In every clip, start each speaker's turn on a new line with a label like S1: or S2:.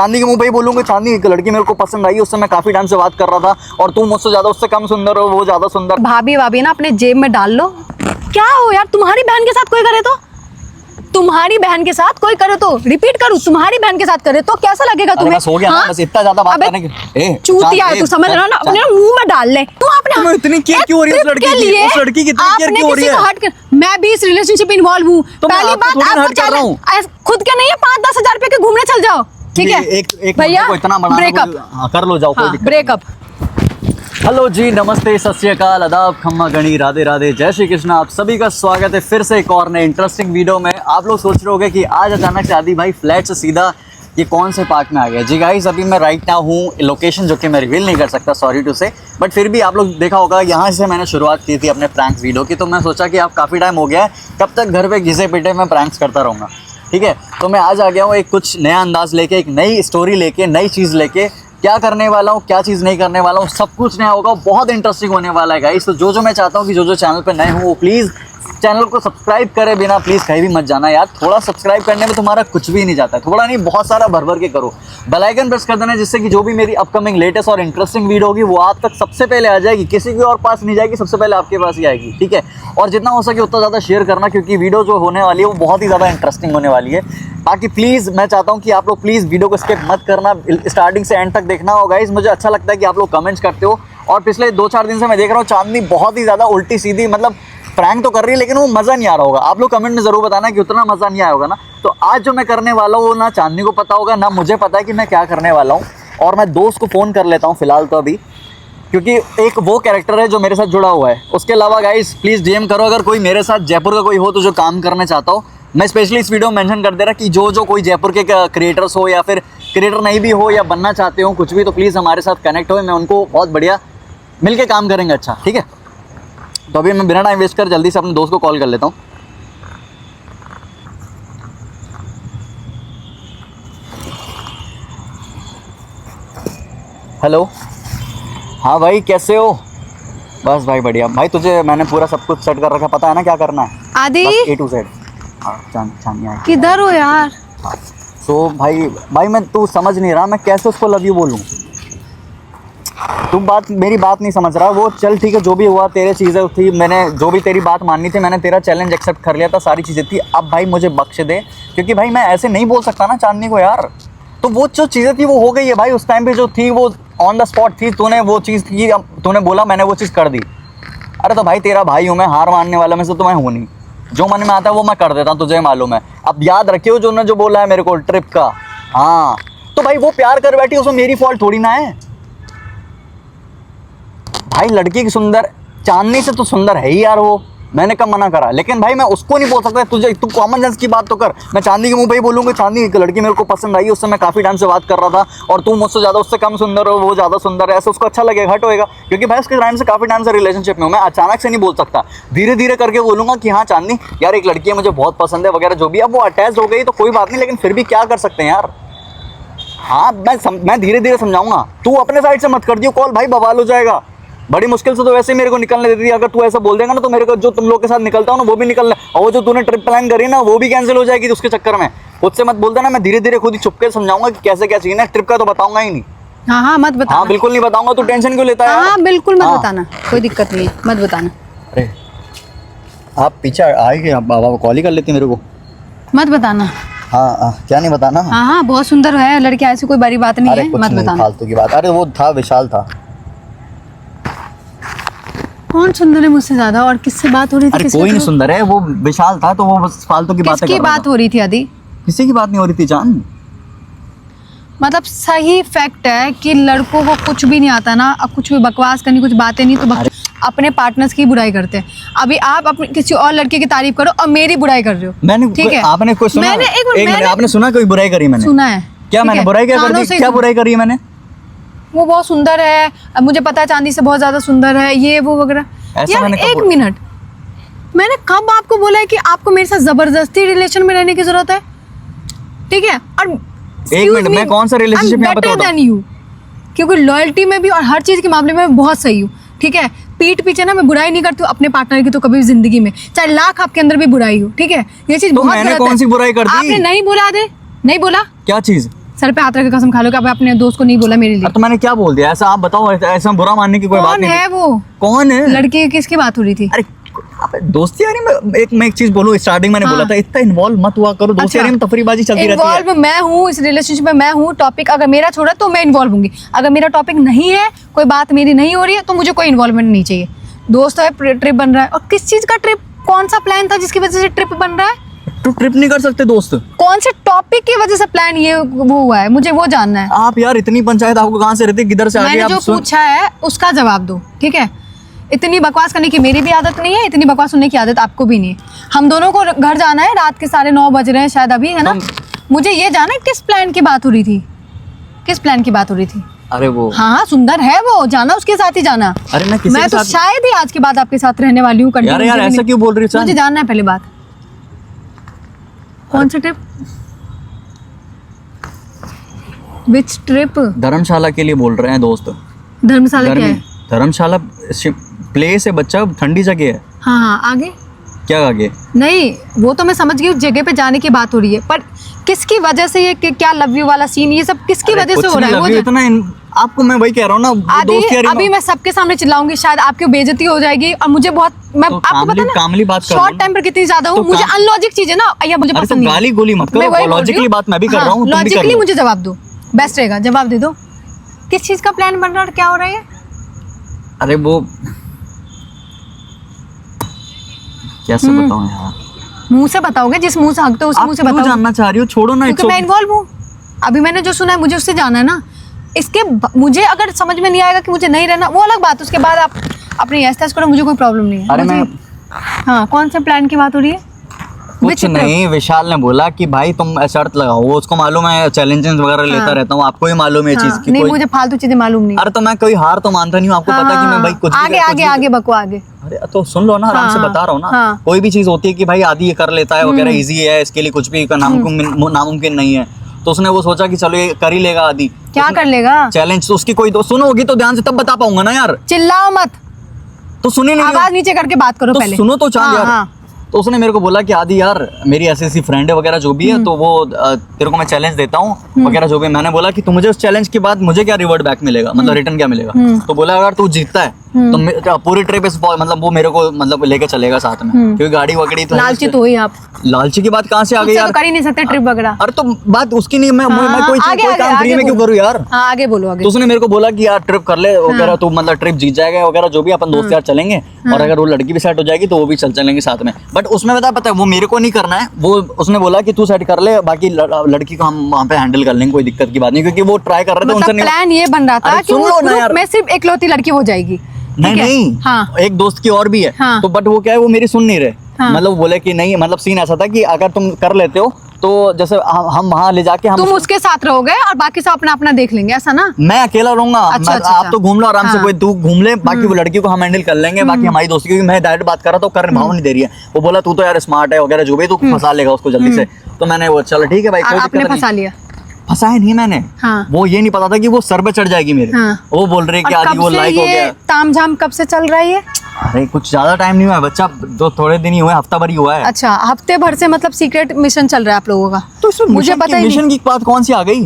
S1: चांदी के मुंह पे ही बोलूंगा, चांदी एक लड़की मेरे को पसंद आई, उससे मैं काफी टाइम से बात कर रहा था और तुम मुझसे ज्यादा उससे कम सुंदर हो, वो ज्यादा सुंदर।
S2: भाभी भाभी ना अपने जेब में डाल लो। क्या हो यार, तुम्हारी बहन के साथ कोई करे तो, तुम्हारी बहन के साथ कोई करे तो, रिपीट करूं, तुम्हारी बहन के साथ करे तो कैसा लगेगा तुम्हें?
S1: बस हो गया ना, बस इतना ज्यादा बात करने की।
S2: चूतिया है तू, समझ रहा ना, अपने मुंह में डाल ले तू अपने।
S1: इतनी केयर क्यों हो रही है उस लड़की की? उस लड़की की इतनी केयर क्यों हो रही है?
S2: मैं भी इस रिलेशनशिप में इन्वॉल्व हूँ। पहली बात आप खुद के नहीं है, 5-10 हजार रुपए के घूमने चल जाओ, ठीक है
S1: एक
S2: भैया?
S1: इतना ब्रेकअप कर लो, जाओ कोई दिक्कत।
S2: ब्रेकअप।
S1: हेलो जी, नमस्ते, सत श्री अकाल, आदाब, खम्मा गणी, राधे राधे, जय श्री कृष्ण। आप सभी का स्वागत है फिर से एक और नए इंटरेस्टिंग वीडियो में। आप लोग सोच रहे होंगे कि आज अचानक से आदि भाई फ्लैट से सीधा ये कौन से पार्क में आ गया। जी गाइस, अभी मैं राइट नाउ हूँ लोकेशन जो कि मैं रिवील नहीं कर सकता, सॉरी टू से, बट फिर भी आप लोग देखा होगा यहाँ से मैंने शुरुआत की थी अपने प्रैंक्स वीडियो की। तो मैं सोचा कि आप काफ़ी टाइम हो गया है, कब तक घर पे घिसे पिटे मैं प्रैंक्स करता रहूँगा, ठीक है। तो मैं आज आ गया हूँ एक कुछ नया अंदाज लेके, एक नई स्टोरी लेके, नई चीज़ लेके। क्या करने वाला हूँ, क्या चीज़ नहीं करने वाला हूँ, सब कुछ नया होगा, बहुत इंटरेस्टिंग होने वाला है गाइस। तो जो मैं चाहता हूँ कि जो चैनल पे नए हो वो प्लीज़ चैनल को सब्सक्राइब करे बिना प्लीज़ कहीं भी मत जाना यार। थोड़ा सब्सक्राइब करने में तुम्हारा कुछ भी नहीं जाता है, थोड़ा नहीं बहुत सारा भर के करो। बेल आइकन प्रेस कर देना, जिससे कि जो भी मेरी अपकमिंग लेटेस्ट और इंटरेस्टिंग वीडियो होगी वो आप तक सबसे पहले आ जाएगी, किसी के और पास नहीं जाएगी, सबसे पहले आपके पास ही आएगी, ठीक है। और जितना हो सके उतना ज़्यादा शेयर करना, क्योंकि वीडियो जो होने वाली है वो बहुत ही ज़्यादा इंटरेस्टिंग होने वाली है। बाकी प्लीज़ मैं चाहता हूँ कि आप लोग प्लीज़ वीडियो को स्किप मत करना, स्टार्टिंग से एंड तक देखना होगा। इस मुझे अच्छा लगता है कि आप लोग कमेंट्स करते हो, और पिछले 2-4 दिन से मैं देख रहा हूँ चांदनी बहुत ही ज़्यादा उल्टी सीधी, मतलब प्रैंक तो कर रही है लेकिन वो मज़ा नहीं आ रहा होगा। आप लोग कमेंट में ज़रूर बताना कि उतना मज़ा नहीं आया होगा ना। तो आज जो मैं करने वाला हूँ वो ना चांदनी को पता होगा ना मुझे पता है कि मैं क्या करने वाला हूँ। और मैं दोस्त को फ़ोन कर लेता हूँ फ़िलहाल तो अभी, क्योंकि एक वो कैरेक्टर है जो मेरे साथ जुड़ा हुआ है। उसके अलावा गाइस प्लीज़ डीएम करो अगर कोई मेरे साथ जयपुर का कोई हो तो जो काम करना चाहता हो। मैं स्पेशली इस वीडियो में मेंशन कर दे रहा कि जो कोई जयपुर के क्रिएटर्स हो या फिर क्रिएटर नहीं भी हो या बनना चाहते हो कुछ भी, तो प्लीज़ हमारे साथ कनेक्ट हो, मैं उनको बहुत बढ़िया मिल के काम करेंगे, अच्छा ठीक है। तो अभी मैं बिना टाइम वेस्ट कर जल्दी से अपने दोस्त को कॉल कर लेता हूँ। हेलो, हाँ भाई कैसे हो? बस भाई बढ़िया। भाई तुझे मैंने पूरा सब कुछ सेट कर रखा, पता है ना क्या करना है?
S2: आदि
S1: A to Z। हाँ चांदनी
S2: किधर हो यार?
S1: हाँ तो भाई मैं तू समझ नहीं रहा, मैं कैसे उसको लव यू बोलूँ? तू मेरी बात नहीं समझ रहा। वो चल ठीक है, जो भी हुआ तेरे चीज़ें थी, मैंने जो भी तेरी बात माननी थी, मैंने तेरा चैलेंज एक्सेप्ट कर लिया था, सारी चीज़ें थी। अब भाई मुझे बख्श दे, क्योंकि भाई मैं ऐसे नहीं बोल सकता ना चांदनी को यार। तो वो जो चीज़ें थी वो हो गई है भाई, उस टाइम पे जो थी वो ऑन द स्पॉट थी। तूने वो चीज़ थी, तूने बोला, मैंने वो चीज़ कर दी। अरे तो भाई तेरा भाई हूँ मैं, हार मानने वाला में से तो मैं हूँ नहीं। जो मन में आता है वो मैं कर देता हूँ, तुझे मालूम है। अब याद रखियो जो बोला है मेरे को ट्रिप का। हाँ तो भाई वो प्यार कर बैठी, उसमें मेरी फॉल्ट थोड़ी ना है भाई। लड़की की सुंदर चांदनी से तो सुंदर है ही यार वो, मैंने कब मना करा? लेकिन भाई मैं उसको नहीं बोल सकता तुझे, तू कॉमन सेंस की बात तो कर। मैं चांदनी के मुंह पे ही बोलूंगा, चांदनी एक लड़की मेरे को पसंद आई, उससे मैं काफ़ी टाइम से बात कर रहा था और तू मुझसे ज़्यादा उससे कम सुंदर हो, वो ज़्यादा सुंदर है, ऐसे उसको अच्छा लगेगा, हट होएगा। क्योंकि भाई उसके टाइम से काफ़ी टाइम से रिलेशनशिप में हूँ, मैं अचानक से नहीं बोल सकता, धीरे धीरे करके बोलूँगा कि हाँ चांदनी यार एक लड़की है मुझे बहुत पसंद है वगैरह जो भी। अब वो अटैच हो गई तो कोई बात नहीं, लेकिन फिर भी क्या कर सकते हैं यार। हाँ मैं धीरे धीरे समझाऊंगा, तू अपने साइड से मत कर दियो कॉल, भाई बवाल हो जाएगा। बड़ी मुश्किल से तो वैसे ही मेरे को निकलने देती है, अगर तू ऐसा बोल देगा ना तो मेरे को जो तुम लोग के साथ निकलता हूँ ना वो भी निकलना, और वो जो तूने ट्रिप प्लान करी ना वो भी कैंसिल हो जाएगी उसके चक्कर में। खुद से मत बोल देना, मैं धीरे धीरे खुद ही चुपके समझाऊंगा कि कैसे क्या चाहिए ना। ट्रिप का तो बताऊंगा ही नहीं।
S2: हाँ मत बताना।
S1: हाँ बिल्कुल नहीं बताऊंगा, तू टेंशन क्यों लेता है?
S2: हाँ बिल्कुल मत बताना, कोई दिक्कत नहीं है, मत बताना।
S1: अरे आप पीछे आएंगे, आप कॉल ही कर लेती मेरे को।
S2: मत बताना।
S1: हाँ क्या नहीं बताना?
S2: हाँ बहुत सुंदर है लड़की, ऐसी कोई बड़ी बात नहीं है, मत बताना।
S1: फालतू की बात। अरे वो था विशाल था।
S2: कौन सुंदर है मुझसे ज्यादा, और किससे बात हो रही थी?
S1: अरे कोई नहीं सुंदर है, वो विशाल था, तो वो बस फालतू की बातें कर रहा था।
S2: किसकी बात हो रही थी आदि?
S1: किसी की बात नहीं हो रही थी जान।
S2: मतलब सही फैक्ट है कि लड़कों को कुछ भी नहीं आता ना, अब कुछ भी बकवास करनी, कुछ बातें नहीं तो अपने पार्टनर्स की बुराई करते हैं। अभी आप अपने किसी और लड़के की तारीफ करो और मेरी बुराई कर रहे हो।
S1: मैंने
S2: ठीक है,
S1: आपने कोई सुना? आपने सुना कोई बुराई करी? मैंने
S2: सुना है।
S1: क्या मैंने बुराई क्या कर दी? क्या बुराई करी है मैंने?
S2: वो बहुत सुंदर है, अब मुझे पता है चांदी से बहुत ज्यादा सुंदर है, ये वो वगैरह। यार एक मिनट, मैंने कब आपको बोला है कि आपको मेरे साथ जबरदस्ती रिलेशन में रहने की जरूरत है? ठीक है, और
S1: एक मिनट, मैं कौन सा रिलेशनशिप में बताता हूं?
S2: क्योंकि लॉयल्टी में भी और हर चीज के मामले में बहुत सही हूँ, ठीक है। पीठ पीछे ना मैं बुराई नहीं करती हूँ अपने पार्टनर की, तो कभी भी जिंदगी में चाहे लाख आपके अंदर भी बुराई हो, ठीक है। ये चीज बहुत गलत है।
S1: कौन सी बुराई कर दी?
S2: आपने नहीं बोला, नहीं बोला
S1: क्या चीज?
S2: सर पे हाथ रख के कसम खा लो कि अब अपने दोस्त को नहीं बोला मेरे लिए।
S1: तो मैंने क्या बोल दिया ऐसा? आप बताओ, ऐसा बुरा मानने की कोई बात
S2: कौन
S1: नहीं।
S2: है वो?
S1: कौन है
S2: लड़की? किसकी बात हो रही थी?
S1: अरे दोस्ती यारी में मैं एक चीज बोलूं, स्टार्टिंग मैंने बोला था इतना इन्वॉल्व मत हुआ करो, दोस्ती यारी में तफरीबाजी चलती रहती है।
S2: इन्वॉल्व मैं हूँ इस रिलेशनशिप में, मैं हूँ। टॉपिक अगर मेरा छोड़ा तो मैं इन्वॉल्व होंगी, अगर मेरा टॉपिक नहीं है, कोई बात मेरी नहीं हो रही है, तो मुझे कोई इन्वॉल्वमेंट नहीं चाहिए। दोस्त है, ट्रिप बन रहा है, और किस चीज का ट्रिप? कौन सा प्लान था जिसकी वजह से ट्रिप बन रहा है?
S1: तो ट्रिप नहीं कर सकते दोस्त?
S2: कौन से टॉपिक की वजह से प्लान ये वो हुआ है, मुझे वो जानना है।
S1: आप यार इतनी पंचायत आपको कहाँ से रहती है, किधर से आ गए?
S2: मैंने जो पूछा है उसका जवाब दो, ठीक है? इतनी बकवास करने की मेरी भी आदत नहीं है, इतनी बकवास सुनने की आदत आपको भी नहीं है। हम दोनों को घर जाना है, रात के 9:30 बज रहे हैं शायद अभी, है ना? मुझे ये जाना है किस प्लान की बात हो रही थी, किस प्लान की बात हो रही थी?
S1: अरे वो
S2: हाँ सुंदर है वो, जाना उसके साथ ही जाना।
S1: अरे
S2: मैं तो शायद ही आज के बाद आपके साथ रहने वाली हूँ।
S1: यार यार ऐसा क्यों बोल रही है?
S2: मुझे जानना है पहले बात, कौन सी ट्रिप? विच ट्रिप?
S1: धर्मशाला के लिए बोल रहे हैं दोस्त।
S2: धर्मशाला क्या है?
S1: धर्मशाला प्लेस है बच्चा, ठंडी जगह है।
S2: हाँ हाँ, आगे
S1: क्या आगे?
S2: नहीं वो तो मैं समझ गई, उस जगह पे जाने की बात हो रही है, पर किसकी वजह से ये क्या लव यू वाला सीन, ये सब किसकी वजह से हो रहा है? वो
S1: इतना आपको मैं वही कह रहा हूँ ना दोस्त यारी।
S2: अभी मैं सबके सामने चिल्लाऊंगी, शायद आपकी बेइज्जती हो जाएगी, और मुझे बहुत, मैं आपको पता है
S1: कामली बात कर
S2: शॉर्ट टाइम पर कितनी ज्यादा हूँ, मुझे अनलॉजिक चीजें ना या मुझे पसंद नहीं।
S1: गाली गोली मत करो, लॉजिकली बात मैं भी कर रहा हूँ, तुम भी कर
S2: लॉजिकली
S1: लो।
S2: मुझे जवाब दो, बेस्ट रहेगा, जवाब दे दो। किस चीज का प्लान बन रहा है और क्या हो रहा है?
S1: अरे वो कैसे बताऊं यार?
S2: मुंह से बताओगे, जिस मुंह से हकते हो उस मुंह से बताओ।
S1: जानना चाह रही हो? छोड़ो ना,
S2: क्योंकि मैं इन्वॉल्व हूँ। अभी मैंने जो सुना है मुझे उससे जाना है ना। मुझे अगर समझ में नहीं आएगा कि मुझे नहीं रहना, वो अलग बात, उसके बाद आप अपनी ऐसा करो, मुझे कोई प्रॉब्लम नहीं है।
S1: अरे मैं
S2: हाँ, कौन से प्लान की बात हो रही है?
S1: कुछ नहीं, विशाल ने बोला कि भाई तुम शर्त लगाओ, वो उसको मालूम है चैलेंजेस वगैरह लेता रहता हूँ, आपको ही मालूम है चीज की।
S2: नहीं मुझे फालतू चीजें मालूम नहीं।
S1: अरे तो मैं कोई हार तो मानता नहीं हूँ, आपको पता कि मैं भाई कुछ
S2: आगे आगे आगे बको आगे।
S1: अरे तो सुन लो ना, आराम से बता रहा हूँ ना। कोई भी चीज होती है कि भाई आदि ये कर लेता है वगैरह, इजी है, इसके लिए कुछ भी नामुमकिन नहीं है, तो उसने वो सोचा कि चलो ये कर ही लेगा आदि।
S2: क्या कर लेगा?
S1: चैलेंज तो उसकी कोई सुनोगी तो ध्यान से तब बता पाऊंगा ना यार।
S2: चिल्लाओ मत,
S1: तो सुनी नहीं,
S2: आवाज नीचे करके बात करो पहले।
S1: सुनो तो चांद यार। तो उसने मेरे को बोला कि आदि यार मेरी ऐसी फ्रेंड है वगैरह जो भी है, तो वो तेरे को मैं चैलेंज देता हूँ वगैरह जो भी। मैंने बोला कि तू मुझे उस चैलेंज के बाद मुझे क्या रिवर्ट बैक मिलेगा, मतलब रिटर्न क्या मिलेगा? तो बोला अगर तू जीतता है तो पूरी ट्रिप मतलब वो मेरे को मतलब लेके चलेगा साथ में, क्योंकि गाड़ी वगड़ी तो
S2: लालची तो ही आप।
S1: लालची की बात कहाँ से आ गई यार?
S2: तो कर ही नहीं सकते ट्रिप वगैरह।
S1: अरे तो बात उसकी नहीं, मैं कोई काम फ्री में क्यों करूँ यार?
S2: आगे बोलो आगे।
S1: तो उसने मेरे को बोला कि यार ट्रिप कर ले वगैरह, तो मतलब ट्रिप जीत जाएगा वगैरह जो भी, अपन दोस्त यार चलेंगे, और अगर वो लड़की भी सेट हो जाएगी तो वो भी चलेंगे साथ में। बट उसमें पता है वो मेरे को नहीं करना है, वो उसने बोला कि तू सेट कर ले, बाकी लड़की को हम वहाँ पे हैंडल कर लेंगे, कोई दिक्कत की बात नहीं, क्योंकि वो ट्राई कर रहे थे। उनसे
S2: प्लान ये बन रहा था कि उस ग्रुप में सिर्फ इकलौती लड़की हो जाएगी।
S1: नहीं
S2: हाँ।
S1: एक दोस्त की और भी है।
S2: हाँ।
S1: तो बट वो क्या है, वो मेरी सुन नहीं रहे।
S2: हाँ।
S1: मतलब बोले कि नहीं, मतलब सीन ऐसा था कि अगर तुम कर लेते हो तो जैसे हम वहाँ ले जाके
S2: तुम उसके साथ रहोगे और बाकी सब अपना अपना देख लेंगे, ऐसा ना?
S1: मैं अकेला रहूंगा।
S2: अच्छा,
S1: आप तो घूम लो आराम से, कोई तू घूम ले, बाकी वो लड़की को हम हैंडल कर लेंगे, बाकी हमारी दोस्ती, क्योंकि मैं डायरेक्ट बात कर रहा था, कर भाव नहीं दे रही है। वो बोला तू तो यार स्मार्ट है वगैरह जो भी, तू फंसा लेगा उसको जल्दी से। तो मैंने वो चलो ठीक है भाई, कोई दिक्कत नहीं।
S2: फंसा लिया?
S1: फंसाया नहीं मैंने।
S2: हाँ।
S1: वो ये नहीं पता था कि वो सर पे चढ़ जाएगी मेरे।
S2: हाँ।
S1: वो बोल रहे कि आदि वो लाइक हो गया।
S2: तामझाम कब से चल रहा है ये?
S1: अरे कुछ ज्यादा टाइम नहीं हुआ है बच्चा, थोड़े दिन ही हुए, हफ्ता भर ही हुआ है।
S2: अच्छा, हफ्ते भर से मतलब सीक्रेट मिशन चल रहा है आप लोगों का?
S1: तो इसमें मुझे पता ही नहीं, मिशन की बात कौन सी आ गई?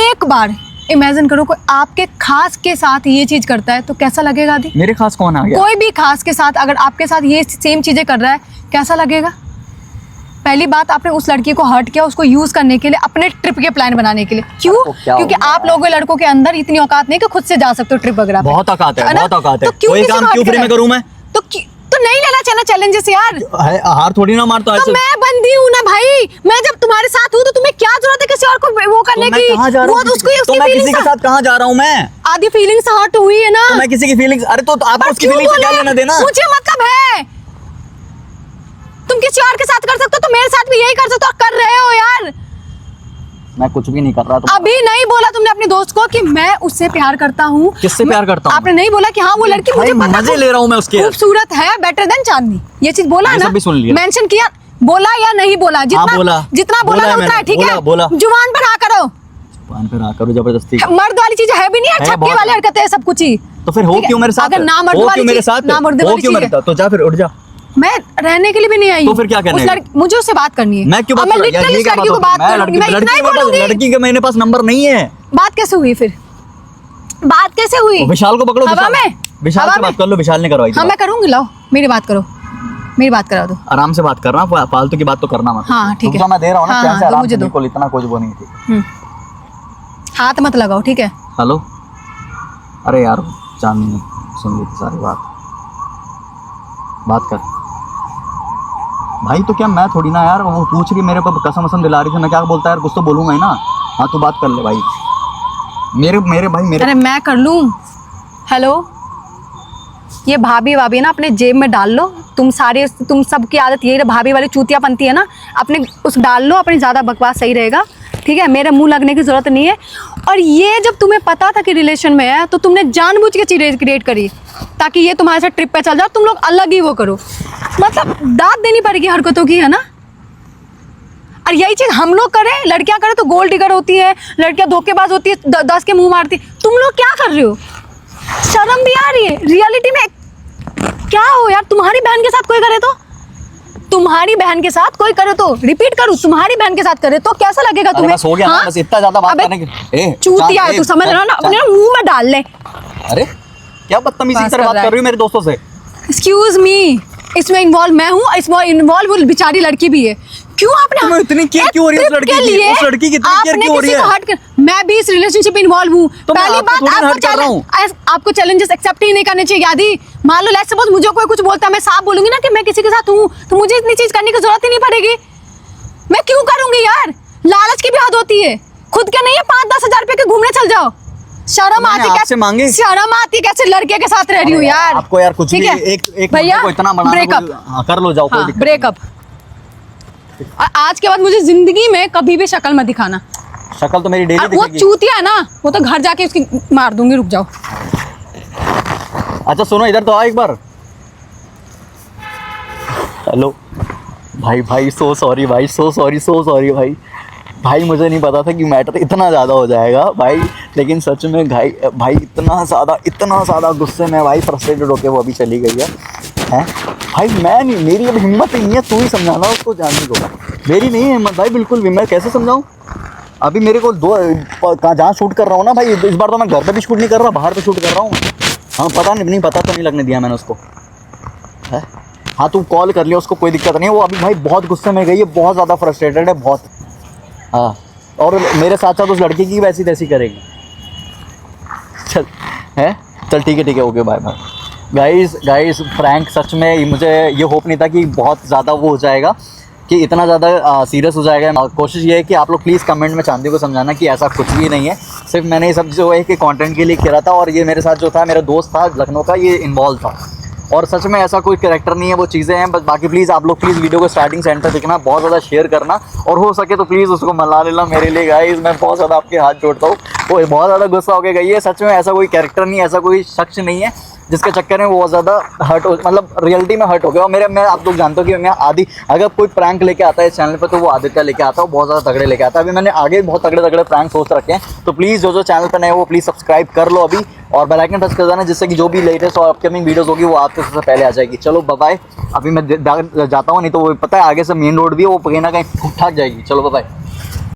S2: एक बार इमेजिन करो कोई आपके खास के साथ ये चीज करता है तो कैसा लगेगा आदि?
S1: मेरे खास कौन आ गया?
S2: कोई भी खास के साथ अगर आपके साथ ये सेम चीजें कर रहा है, कैसा लगेगा? पहली बात, आपने उस लड़की को हर्ट किया उसको यूज करने के लिए, अपने ट्रिप के प्लान बनाने के लिए। क्यों? क्योंकि आप लोगों लड़कों के अंदर इतनी औकात नहीं कि खुद से जा सकते हो ट्रिप वगैरह।
S1: बहुत औकात है, बहुत औकात है।
S2: तो
S1: कोई काम क्यों फ्री में करूं मैं?
S2: तो नहीं लेना चाहिए चैलेंजेस यार।
S1: हार थोड़ी ना मारता
S2: तो मैं बंदी हूँ ना भाई, मैं जब तुम्हारे साथ हूँ तो तुम्हें क्या जरूरत है किसी और को वो करने की? वो तो उसको
S1: मैं किसी के साथ कहाँ जा रहा हूँ? मैं
S2: आधी फीलिंग्स हर्ट हुई है ना।
S1: तो मैं किसी की फीलिंग्स, अरे तो आप उसकी फीलिंग्स क्या लेना देना?
S2: मुझे मतलब है, तुम किसी और के साथ कर सकते हो तो मेरे साथ भी यही कर सकते हो, कर रहे हो यार।
S1: मैं कुछ भी नहीं कर रहा।
S2: अभी नहीं बोला तुमने अपने दोस्त को कि मैं उससे प्यार करता हूँ?
S1: किससे प्यार करता हूँ?
S2: आपने नहीं बोला कि हाँ वो लड़की मुझे पता
S1: मजे ले रहा हूँ मैं उसके,
S2: खूबसूरत है, बेटर देन चांदनी, ये चीज बोला ना?
S1: सुन लिया,
S2: मेंशन किया, बोला या नहीं बोला? जितना बोला उतना है, ठीक है? जुबान पर आ करो,
S1: जुबान पर आ करो, जबरदस्ती
S2: मर्द वाली चीज है भी नहीं, छक्के वाली हरकतें सब कुछ ही।
S1: तो फिर हो क्यों मेरे साथ?
S2: अगर ना मर्द वाली
S1: मेरे साथ,
S2: ना मर्द वाली चीज,
S1: तो जा फिर उठ जा।
S2: मैं रहने के लिए भी नहीं आई
S1: तो
S2: हूँ।
S1: फिर क्या करना है?
S2: मुझे उससे बात करनी है।
S1: मैं क्यों
S2: अब
S1: बात
S2: मैं
S1: करूं? यार,
S2: literally
S1: ये क्या
S2: इस लड़की को
S1: होती है?
S2: बात करूंगी, मैं इतना ही बोलूंगी।
S1: लड़की के मेरे पास नंबर नहीं है।
S2: बात कैसे हुई फिर? बात कैसे हुई?
S1: विशाल को पकड़ो,
S2: हवा में?
S1: विशाल
S2: हवा
S1: से
S2: में?
S1: बात कर लो, विशाल ने करवाई थी
S2: हाँ
S1: बात।
S2: मैं करूंगी, लाओ मेरी बात करो, मेरी बात करा दो।
S1: आराम से बात करना, फालतू की बात तो करना मत।
S2: हाँ, ठीक है।
S1: रुक जा, मैं दे रहा हूँ ना,
S2: हाँ,
S1: चैन
S2: हाँ,
S1: से
S2: दो,
S1: आराम
S2: मुझे
S1: से,
S2: दो।
S1: बिल्कुल इतना कुछ वो नहीं थी।
S2: हाथ मत लगाओ, ठीक है?
S1: हेलो, अरे यार चांदनी सुन ली सारी बात कर भाई। तो क्या मैं थोड़ी ना यार, वो पूछ रही मेरे पर, कसम कसम दिला रही थी, मैं क्या बोलता यार, कुछ तो बोलूंगा ही ना। हाँ तू बात कर ले भाई, मेरे भाई मेरे।
S2: अरे मैं कर लूँ। हेलो, ये भाभी ना अपने जेब में डाल लो। तुम सबकी आदत यही है, भाभी वाली चूतिया बनती है ना, अपने उस डाल लो, अपनी ज़्यादा बकवास सही रहेगा, ठीक है? मेरे मुंह लगने की ज़रूरत नहीं है। और ये जब तुम्हें पता था कि रिलेशन में है, तो तुमने जानबूझ के चीज़ें क्रिएट करी ताकि ये तुम्हारे साथ ट्रिप पे चल जाओ, तुम लोग अलग ही वो करो। मतलब दाद देनी पड़ेगी हरकतों की, है ना? और यही चीज़ हम लोग करें, लड़कियां करें तो गोल्ड डिगर होती है, लड़कियां धोखेबाज होती है, 10 के मुंह मारती है। तुम लोग क्या कर रहे हो? शर्म भी आ रही है? रियलिटी में क्या हो यार? तुम्हारी बहन के साथ कोई करे तो, तुम्हारी बहन के साथ कोई करे तो, रिपीट करूं, तुम्हारी बहन के साथ करे तो कैसा लगेगा तुम्हें?
S1: बस हो गया ना, बस इतना ज्यादा बात
S2: अबे,
S1: करने की।
S2: चूतिया है तू, समझ रहा ना? अपने मुंह में डाल ले।
S1: अरे क्या बदतमीजी से बात कर रही हो मेरे दोस्तों से?
S2: एक्सक्यूज मी, इसमें इन्वॉल्व मैं हूँ, इसमें इन्वॉल्व वो बेचारी लड़की भी है। क्यों आपने
S1: तुम्हें इतनी केयर क्यों हो रही है उस लड़की की? उस लड़की की इतनी केयर क्यों हो रही है?
S2: मैं भी इस रिलेशनशिप में इन्वॉल्व हूँ।
S1: तो मैं
S2: पहली
S1: आपको
S2: बात,
S1: थोड़ी हर्ट कर रहा हूँ।
S2: आपको चैलेंजेस एक्सेप्ट ही नहीं करने चाहिए यादी। मान लो लेट्स सपोज मुझे कोई कुछ बोलता है, मैं साफ बोलूंगी ना कि मैं किसी के साथ हूँ, तो मुझे इतनी चीज करने की जरूरत ही नहीं पड़ेगी। मैं क्यों करूंगी यार? लालच की भी हद होती है। खुद के नहीं है 5-10 हजार रुपए के घूमने चल जाओ। शर्म आती
S1: आपसे मांगे?
S2: शर्म आती कैसे लड़के के साथ रह रही हूँ यार?
S1: आपको यार कुछ भी एक
S2: भैया
S1: को इतना बनाना,
S2: ब्रेकअप
S1: कर लो, जाओ, कोई दिक्कत नहीं।
S2: ब्रेकअप। आज के बाद मुझे जिंदगी में कभी भी शक्ल मत दिखाना।
S1: शक्ल तो मेरी डेली
S2: वो
S1: दिखेगी।
S2: चूतिया है ना, वो तो घर जाके उसकी मार दूंगी। रुक जाओ।
S1: अच्छा सुनो, इधर तो आओ एक बार। हेलो भाई, सो सॉरी भाई, सो सॉरी भाई मुझे नहीं पता था कि मैटर इतना ज़्यादा हो जाएगा भाई। लेकिन सच में भाई इतना ज़्यादा गुस्से में भाई, फ्रस्ट्रेटेड होके वो अभी चली गई है भाई। मैं नहीं, मेरी अब हिम्मत नहीं है, तू ही समझाना उसको, जानने को। मेरी नहीं है हिम्मत भाई बिल्कुल भी। मैं कैसे समझाऊँ? अभी मेरे को जहाँ शूट कर रहा हूँ ना भाई, इस बार तो मैं घर पे भी शूट नहीं कर रहा, बाहर पे शूट कर रहा हूँ। हाँ पता तो नहीं लगने दिया मैंने उसको, है। हाँ तू कॉल कर लिया उसको, कोई दिक्कत नहीं है। वो अभी भाई बहुत गुस्से में गई है, बहुत ज़्यादा फ्रस्ट्रेटेड है, बहुत। हाँ, और मेरे साथ साथ उस लड़की की वैसी तैसी करेगी। चल ठीक है, ओके बाय। गाइस फ्रैंक, सच में मुझे ये होप नहीं था कि बहुत ज़्यादा वो हो जाएगा, कि इतना ज़्यादा सीरियस हो जाएगा। कोशिश ये है कि आप लोग प्लीज़ कमेंट में चांदी को समझाना कि ऐसा कुछ भी नहीं है। सिर्फ मैंने ये सब जो है कि कंटेंट के लिए किया था, और ये मेरे साथ जो था, मेरा दोस्त था लखनऊ का, ये इन्वॉल्व था। और सच में ऐसा कोई कैरेक्टर नहीं है, वो चीज़ें हैं बस। बाकी प्लीज़ आप लोग वीडियो को स्टार्टिंग से एंड तक देखना, बहुत ज़्यादा शेयर करना, और हो सके तो प्लीज़ उसको मना लेना मेरे लिए गाइस। मैं बहुत ज़्यादा आपके हाथ जोड़ता हूँ। वो बहुत ज़्यादा गुस्सा हो गई है। सच में ऐसा कोई कैरेक्टर नहीं है, ऐसा कोई शख्स नहीं है जिसके चक्कर में वो बहुत ज़्यादा हर्ट हो, मतलब रियलिटी में हर्ट हो गया। और मैं आप लोग जानते हो कि मैं आदि, अगर कोई प्रैंक लेके आता है इस चैनल पर, तो वो आदित्य लेके आता है, बहुत ज़्यादा तगड़े लेके आता है। अभी मैंने आगे बहुत तगड़े प्रैंक सोच रखे हैं, तो प्लीज़ जो चैनल पर नए वो प्लीज़ सब्सक्राइब कर लो अभी, और बेल आइकन टच कर देना, जिससे कि जो भी लेटेस्ट और अपकमिंग वीडियोस होगी वो आपके सबसे पहले आ जाएगी। चलो बाय। अभी मैं जाता हूँ, नहीं तो वो पता है आगे से मेन रोड भी है, वो कहीं ना कहीं ठुक ठाक जाएगी। चलो बाय।